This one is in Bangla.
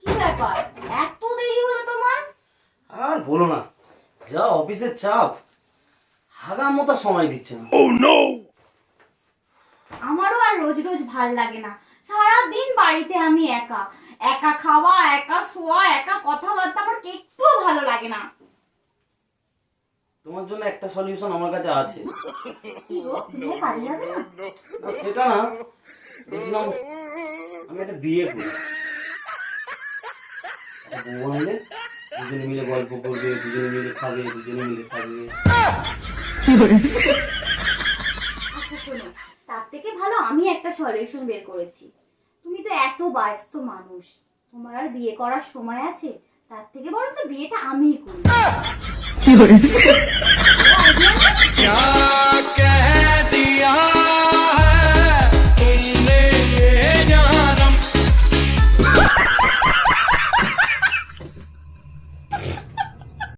কি ব্যাপার, এত দেরি হলো তোমার? আর বলো না, যা অফিসের চাপ, হাগার মতো সময় দিচ্ছে না। আমারও আর রোজ রোজ ভাল লাগে না। সারাদিন বাড়িতে আমি একা একা খাওয়া, একা শোয়া, একা কথাবার্তা, আমার একটুও ভালো লাগে না। তোমার জন্য একটা সলিউশন আমার কাছে আছে। কি গো, বিয়ে কাজে যাবে না? না, সেটা না, বলছিলাম আমি একটা বিয়ে করি, একটা বউ আনলে দুজনে মিলে গল্প করবে, দুজনে মিলে খাবে, দুজনে মিলে থাকবে। আচ্ছা শোনো, তার থেকে ভালো আমি একটা সলিউশন বের করেছি। তুমি তো এত ব্যস্ত মানুষ, তোমার আর বিয়ে করার সময় আছে? তার থেকে বরঞ্চ বিয়েটা আমিই করি। আইডিয়া না?